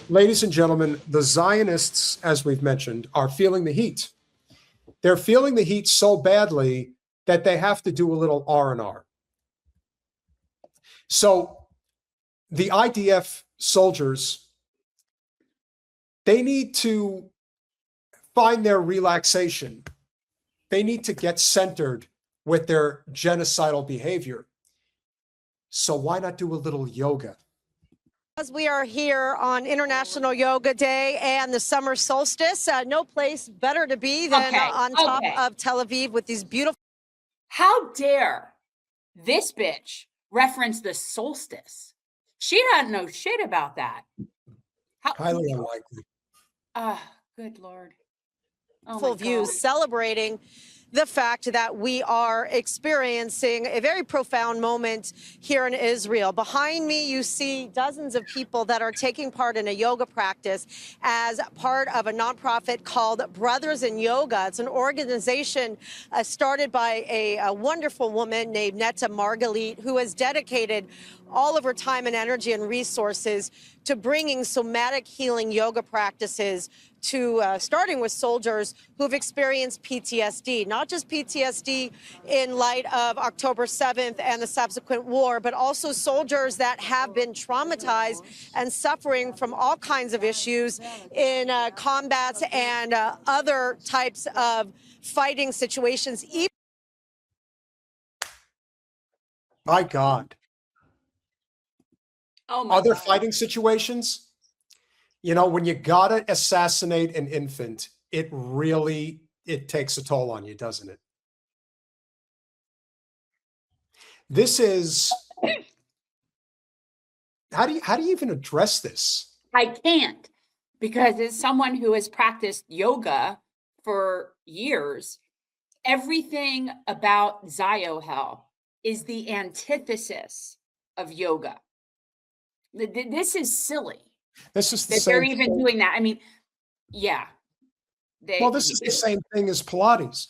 Ladies and gentlemen, the Zionists, as we've mentioned, are feeling the heat. They're feeling the heat so badly that they have to do a little R&R. So the IDF soldiers, they need to find their relaxation. They need to get centered with their genocidal behavior. So why not do a little yoga? As we are here on International Yoga Day and the summer solstice, no place better to be than on top of Tel Aviv with these beautiful. How dare this bitch reference the solstice? She doesn't know shit about that. Highly unlikely. Good Lord. Full views celebrating the fact that we are experiencing a very profound moment here in Israel. Behind me, you see dozens of people that are taking part in a yoga practice as part of a nonprofit called Brothers in Yoga. It's an organization started by a wonderful woman named Netta Margalit, who has dedicated all of her time and energy and resources to bringing somatic healing yoga practices to starting with soldiers who've experienced PTSD, not just PTSD in light of October 7th and the subsequent war, but also soldiers that have been traumatized and suffering from all kinds of issues in combats and other types of fighting situations. My God. Oh my Other God. fighting situations? You know, when you gotta assassinate an infant, it takes a toll on you, doesn't it? This is, how do you even address this? I can't, because as someone who has practiced yoga for years, everything about Ziohel is the antithesis of yoga. This is silly. This is the that same they're even doing that. I mean, yeah. Well, this is the same thing as Pilates.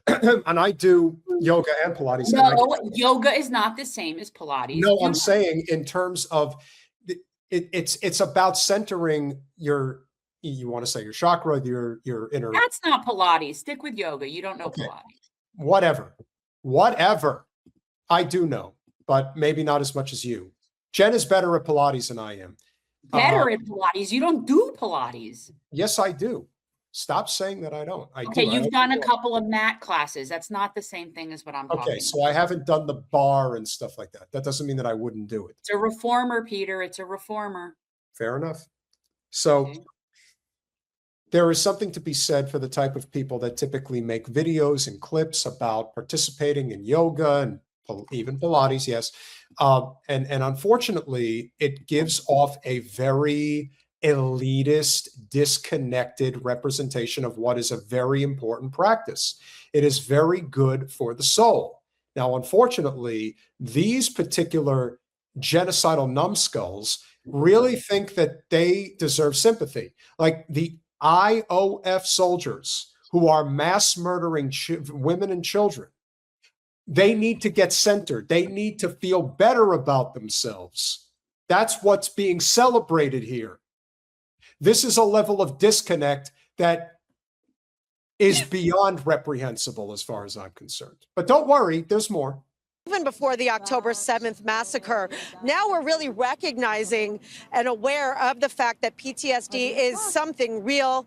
And I do yoga and Pilates. No, yoga is not the same as Pilates. No, I'm saying in terms of it's about centering you want to say your chakra, your inner. That's not Pilates. Stick with yoga. You don't know Pilates. Whatever. I do know, but maybe not as much as you. Jen is better at Pilates than I am. Better at Pilates. You don't do Pilates. Yes, I do. Stop saying that I don't. Okay, you've done a couple of mat classes. That's not the same thing as what I'm talking about. Okay, so I haven't done the bar and stuff like that. That doesn't mean that I wouldn't do it. It's a reformer, Peter. It's a reformer. Fair enough. So there is something to be said for the type of people that typically make videos and clips about participating in yoga and even Pilates, yes. And unfortunately, it gives off a very elitist, disconnected representation of what is a very important practice. It is very good for the soul. Now, unfortunately, these particular genocidal numbskulls really think that they deserve sympathy. Like the IOF soldiers who are mass murdering women and children. They need to get centered. They need to feel better about themselves. That's what's being celebrated here. This is a level of disconnect that is beyond reprehensible as far as I'm concerned. But don't worry, there's more. Even before the October 7th massacre, now we're really recognizing and aware of the fact that PTSD is something real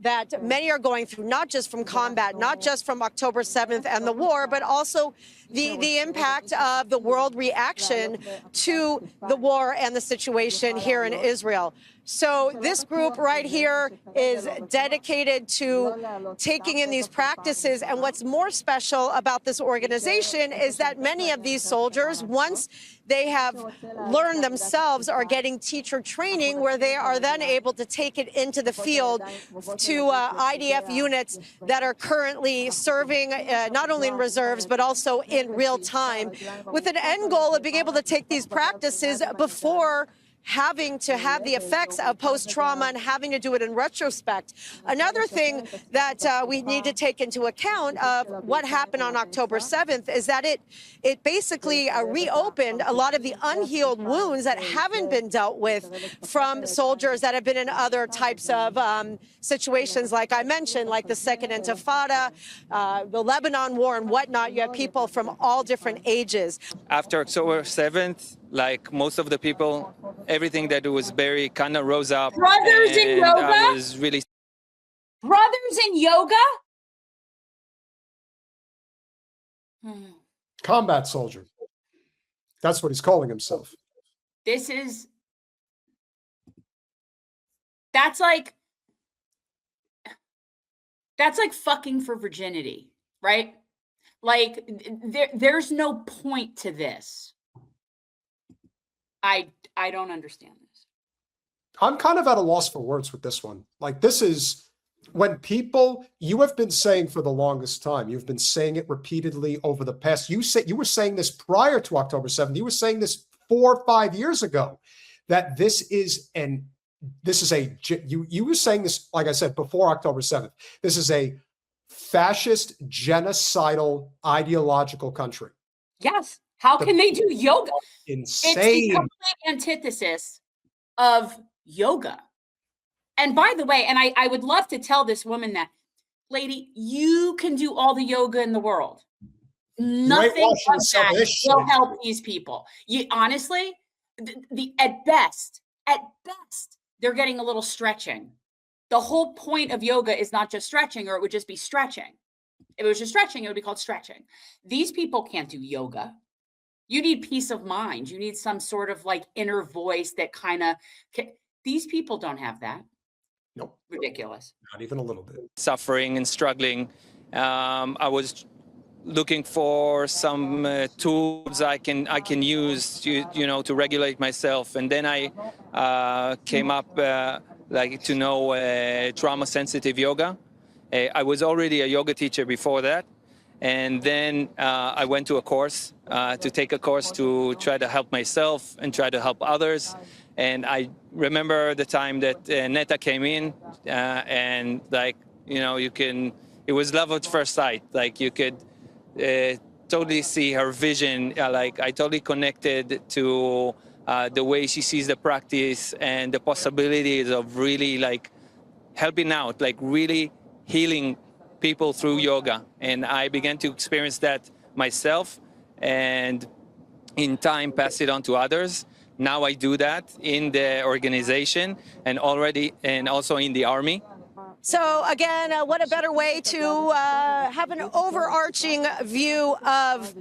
that many are going through, not just from combat, not just from October 7th and the war, but also the impact of the world reaction to the war and the situation here in Israel. So this group right here is dedicated to taking in these practices. And what's more special about this organization is that many of these soldiers, once they have learned themselves, are getting teacher training where they are then able to take it into the field to IDF units that are currently serving not only in reserves, but also in real time, with an end goal of being able to take these practices before having to have the effects of post-trauma and having to do it in retrospect. Another thing that we need to take into account of what happened on October 7th is that it basically reopened a lot of the unhealed wounds that haven't been dealt with from soldiers that have been in other types of situations, like I mentioned, like the Second Intifada, the Lebanon War and whatnot. You have people from all different ages. After October 7th, like most of the people, everything that was buried kind of rose up. Brothers in yoga? I was really... Brothers in yoga? Combat soldier. That's what he's calling himself. That's like fucking for virginity, right? Like there's no point to this. I don't understand this. I'm kind of at a loss for words with this one. Like, this is when people, you have been saying for the longest time, you've been saying it repeatedly over the past, you were saying this prior to October 7th, you were saying this 4 or 5 years ago, that you were saying this, like I said, before October 7th, this is a fascist, genocidal, ideological country. Yes. How can they do yoga? Insane. It's the complete antithesis of yoga. And by the way, and I would love to tell this woman that, lady, you can do all the yoga in the world. Nothing of that will help these people. You honestly, at best, they're getting a little stretching. The whole point of yoga is not just stretching, or it would just be stretching. If it was just stretching, it would be called stretching. These people can't do yoga. You need peace of mind. You need some sort of like inner voice that kind of, these people don't have that. Nope. Ridiculous. Not even a little bit. Suffering and struggling. I was looking for some tools I can use to regulate myself, and then I came up to know trauma sensitive yoga. I was already a yoga teacher before that, and then I went to a course to take a course to try to help myself and try to help others. And I remember the time that Netta came in, and it was love at first sight. Like, you could totally see her vision. I totally connected to the way she sees the practice and the possibilities of really helping out, really healing people through yoga. And I began to experience that myself, and in time pass it on to others. Now I do that in the organization and also in the army. So again, what a better way to have an overarching view of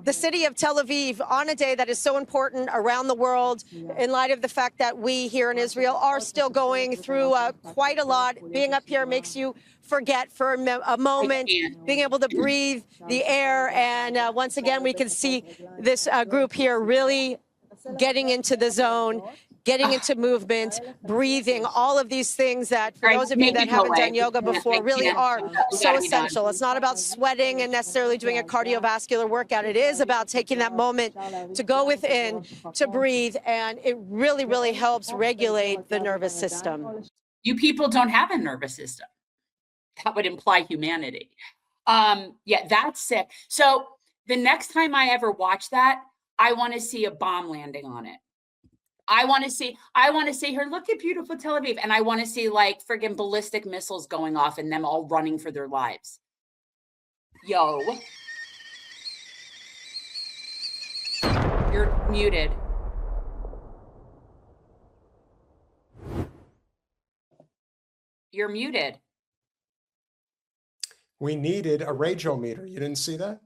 the city of Tel Aviv on a day that is so important around the world, in light of the fact that we here in Israel are still going through quite a lot. Being up here makes you forget for a moment, being able to breathe the air. And once again, we can see this group here really getting into the zone, getting into movement, breathing, all of these things that, for those of you that haven't done yoga before, really are so essential. It's not about sweating and necessarily doing a cardiovascular workout. It is about taking that moment to go within, to breathe, and it really, really helps regulate the nervous system. You people don't have a nervous system. That would imply humanity. Yeah, that's sick. So the next time I ever watch that, I want to see a bomb landing on it. I want to see her, look at beautiful Tel Aviv. And I want to see friggin' ballistic missiles going off and them all running for their lives. Yo. You're muted. You're muted. We needed a radiometer. You didn't see that?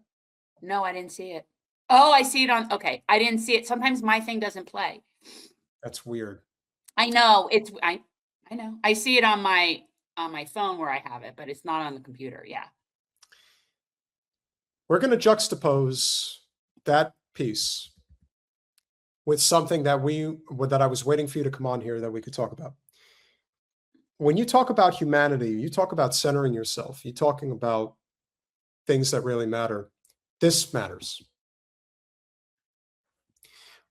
No, I didn't see it. Oh, I see it on, okay. I didn't see it. Sometimes my thing doesn't play. That's weird. I know. I know. I see it on my phone where I have it, but it's not on the computer. Yeah. We're going to juxtapose that piece with something that I was waiting for you to come on here that we could talk about. When you talk about humanity, you talk about centering yourself, you're talking about things that really matter. This matters.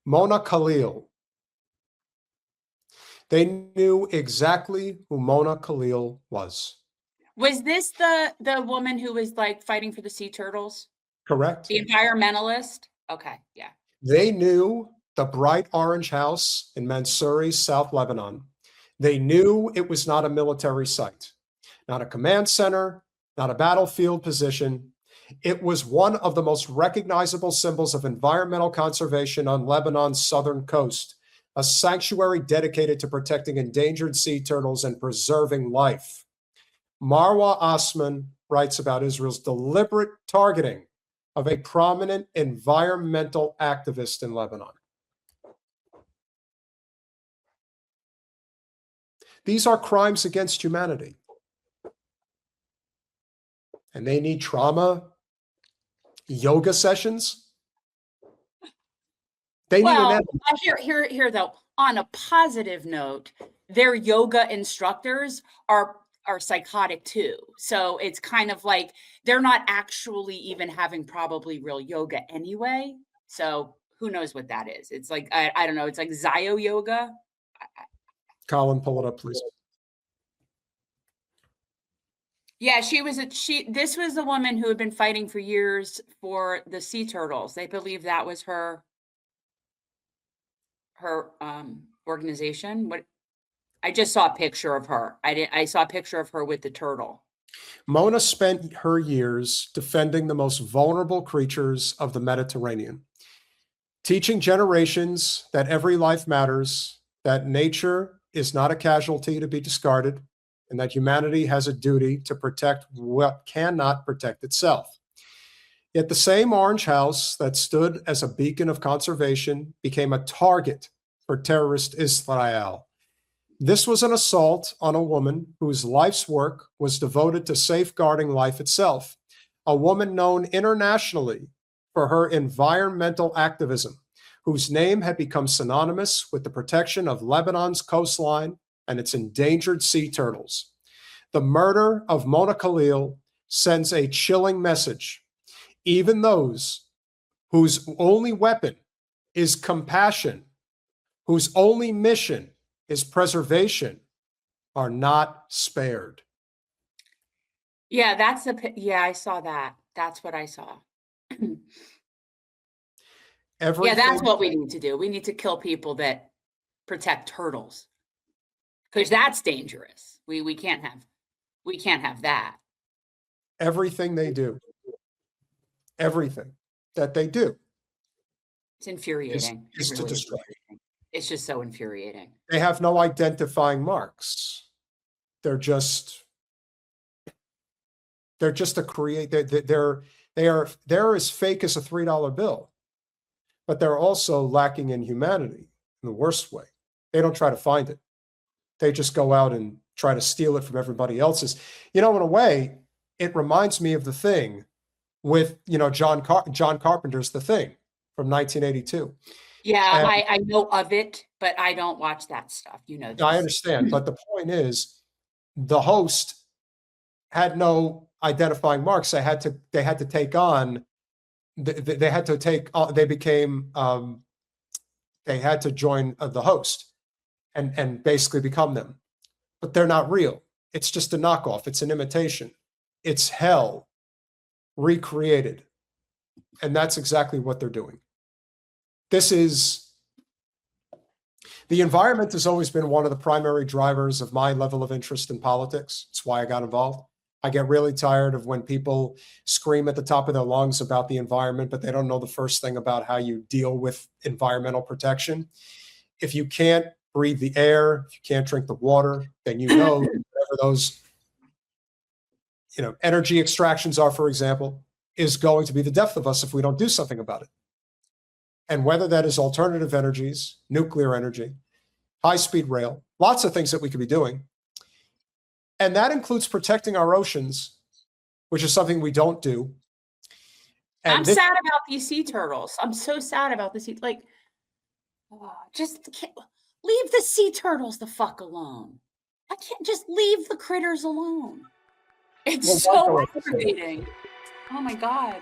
Mona Khalil They knew exactly who Mona Khalil was. Was this the woman who was like fighting for the sea turtles? Correct. The environmentalist? Okay, yeah. They knew the bright orange house in Mansouri, South Lebanon. They knew it was not a military site, not a command center, not a battlefield position. It was one of the most recognizable symbols of environmental conservation on Lebanon's southern coast, a sanctuary dedicated to protecting endangered sea turtles and preserving life. Marwa Osman writes about Israel's deliberate targeting of a prominent environmental activist in Lebanon. These are crimes against humanity. And they need trauma yoga sessions. They need an here though, on a positive note, their yoga instructors are psychotic too. So it's kind of like they're not actually even having probably real yoga anyway. So who knows what that is? It's like I don't know. It's like Zio yoga. Colin, pull it up, please. Yeah, this was the woman who had been fighting for years for the sea turtles. They believe that was her organization. What I just saw a picture of her. I saw a picture of her with the turtle. Mona spent her years defending the most vulnerable creatures of the Mediterranean, teaching generations that every life matters, that nature is not a casualty to be discarded, and that humanity has a duty to protect what cannot protect itself. Yet the same orange house that stood as a beacon of conservation became a target for terrorist Israel. This was an assault on a woman whose life's work was devoted to safeguarding life itself, a woman known internationally for her environmental activism, whose name had become synonymous with the protection of Lebanon's coastline and its endangered sea turtles. The murder of Mona Khalil sends a chilling message. Even those whose only weapon is compassion, whose only mission is preservation, are not spared. Yeah, I saw that. That's what I saw. Yeah, that's what we need to do. We need to kill people that protect turtles, because that's dangerous. We can't have that. Everything they do, everything that they do, it's infuriating. Is to destroy. It's just so infuriating. They have no identifying marks. They're just a create. They're as fake as a $3 bill, but they're also lacking in humanity in the worst way. They don't try to find it. They just go out and try to steal it from everybody else's. In a way, it reminds me of The Thing with, John Carpenter's The Thing from 1982. Yeah, I know of it, but I don't watch that stuff. This. I understand, but the point is, the host had no identifying marks. They had to take on. They had to join the host and basically become them, but they're not real. It's just a knockoff. It's an imitation. It's hell recreated, and that's exactly what they're doing. The environment has always been one of the primary drivers of my level of interest in politics. It's why I got involved. I get really tired of when people scream at the top of their lungs about the environment, but they don't know the first thing about how you deal with environmental protection. If you can't breathe the air, if you can't drink the water, then whatever those energy extractions are, for example, is going to be the death of us if we don't do something about it. And whether that is alternative energies, nuclear energy, high-speed rail, lots of things that we could be doing. And that includes protecting our oceans, which is something we don't do. And I'm sad about these sea turtles. I'm so sad about the sea. Leave the sea turtles the fuck alone. I can't just leave the critters alone. It's so aggravating. Oh my God.